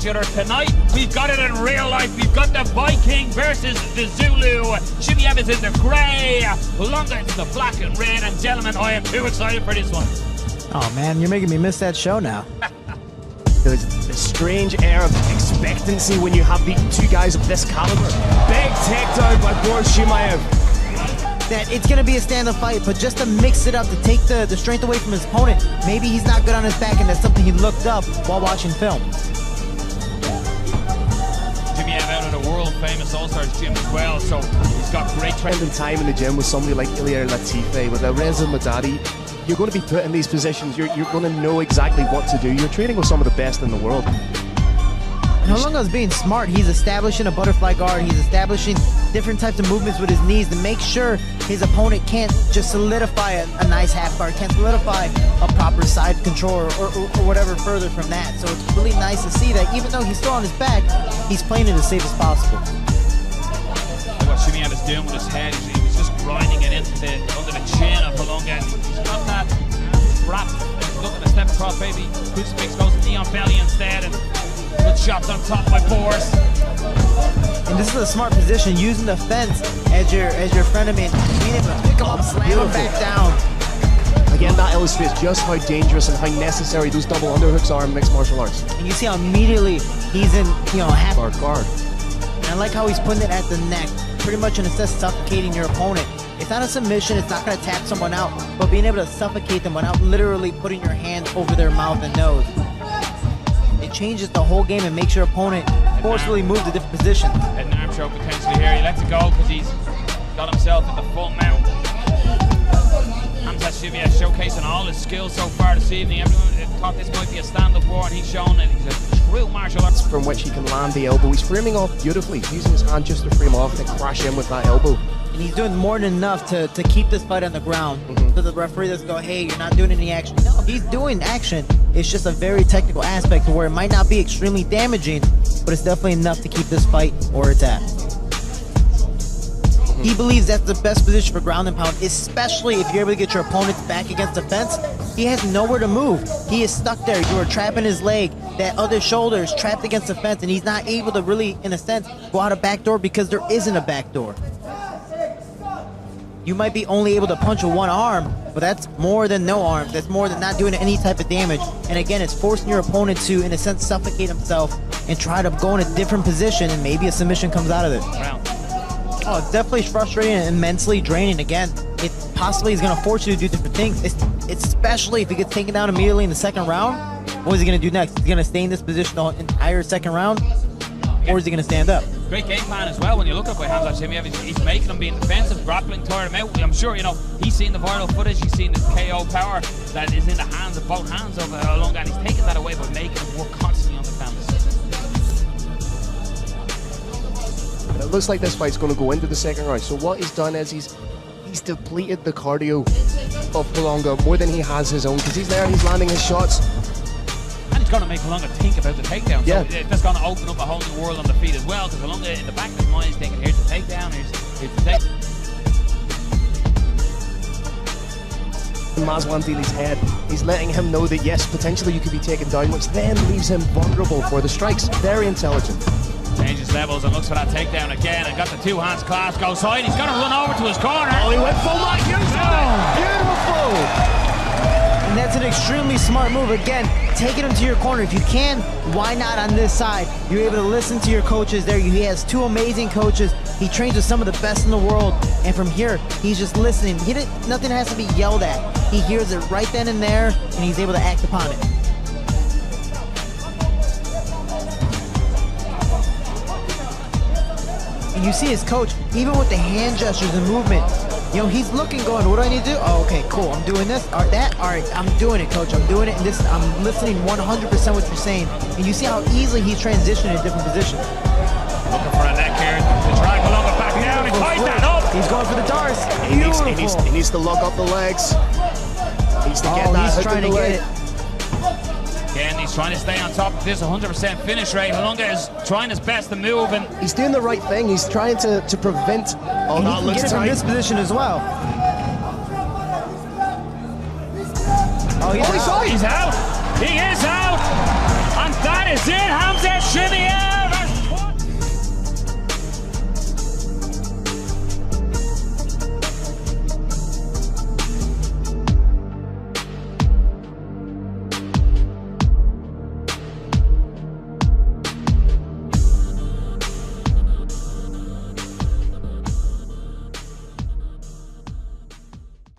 each other. Tonight, we've got it in real life. We've got the Viking versus the Zulu. Chimiev is in the grey, Lunga is in the black and red. And gentlemen, I am too excited for this one. Oh man, you're making me miss that show now. There's a strange air of expectancy when you have beaten two guys of this caliber. Big takedown by Boris Chimaev. That it's going to be a stand-up fight, but just to mix it up, to take the strength away from his opponent, maybe he's not good on his back, and that's something he looked up while watching film. Chimiev out of the world-famous All-Stars gym as well, so he's got great training. Spending time in the gym with somebody like Ilir Latifi, with Reza Madadi, you're going to be put in these positions. You're going to know exactly what to do. You're training with some of the best in the world. And Holunga's being smart. He's establishing a butterfly guard. He's establishing different types of movements with his knees to make sure his opponent can't just solidify a nice half guard, can't solidify a proper side control or whatever further from that. So it's really nice to see that even though he's still on his back, he's playing it as safe as possible. What Chimiev is doing with his head, he was just grinding it into under the chin of Holunga. He's got that wrap. He's looking to step across, baby. Crucifix goes knee on belly instead. And good shots on top by Boris. And this is a smart position, using the fence as your frenemy, being able to pick him up, slam him back down. Again, that illustrates just how dangerous and how necessary those double underhooks are in mixed martial arts. And you see how immediately he's in, half guard. And I like how he's putting it at the neck, pretty much in a sense suffocating your opponent. It's not a submission, it's not going to tap someone out, but being able to suffocate them without literally putting your hand over their mouth and nose. It changes the whole game and makes your opponent forcefully move to different positions. An arm choke potentially here. He lets it go because he's got himself in the full mount. Hamzat Chimaev showcasing all his skills so far this evening. Everyone thought this might be a stand-up war, and he's shown that he's a true martial arts. From which he can land the elbow. He's framing off beautifully. He's using his hand just to frame off and crash in with that elbow. And he's doing more than enough to keep this fight on the ground. So the referee doesn't go, hey, you're not doing any action. No, he's doing action. It's just a very technical aspect to where it might not be extremely damaging, but it's definitely enough to keep this fight where it's at. He believes that's the best position for ground and pound, especially if you're able to get your opponent's back against the fence. He has nowhere to move. He is stuck there. You are trapping his leg. That other shoulder is trapped against the fence, and he's not able to really, in a sense, go out a back door because there isn't a back door. You might be only able to punch with one arm, but that's more than no arm. That's more than not doing any type of damage. And again, it's forcing your opponent to, in a sense, suffocate himself and try to go in a different position, and maybe a submission comes out of it. Wow. Oh, it's definitely frustrating and immensely draining. Again, it possibly is going to force you to do different things, especially if he gets taken down immediately in the second round. What is he going to do next? He's going to stay in this position the entire second round, or is he going to stand up? Great game plan as well when you look at Hamzat Chimiev. He's making him being defensive, grappling, tire him out. I'm sure, he's seen the viral footage, he's seen the KO power that is in the hands of both hands of Holunga, and he's taking that away by making him work constantly on the canvas. It looks like this fight's going to go into the second round. So what he's done is he's depleted the cardio of Holunga more than he has his own, because he's there, he's landing his shots. And it's going to make Holunga think about the takedown. Yeah. So that's going to open up a whole new world on the feet as well, because Holunga in the back of his mind is thinking, here's the takedown, here's the takedown. Mazwandili's head, he's letting him know that yes, potentially you could be taken down, which then leaves him vulnerable for the strikes. Very intelligent. Changes levels and looks for that takedown again, and got the two hands clasped, goes side, he's going to run over to his corner. Oh, he went full mark, beautiful! And that's an extremely smart move. Again, taking him to your corner. If you can, why not on this side? You're able to listen to your coaches there. He has two amazing coaches. He trains with some of the best in the world. And from here, he's just listening. Nothing has to be yelled at. He hears it right then and there, and he's able to act upon it. And you see his coach, even with the hand gestures and movement, he's looking, going, what do I need to do? Oh, okay, cool, I'm doing this, or that, all right, I'm doing it, coach, I'm doing it, and I'm listening 100% what you're saying. And you see how easily he's transitioning in different positions. Looking for a neck here, to drag Holunga back down, he ties that up! He's going for the darts, He needs to lock up the legs. He needs to get that hook in the leg. Again, he's trying to stay on top of this 100% finish rate. Holunga is trying his best to move, and he's doing the right thing. He's trying to prevent. Oh, and that he looks can get it from this position as well. Oh, he's out. He's out. He is out. And that That is it, Hamzat Chimaev.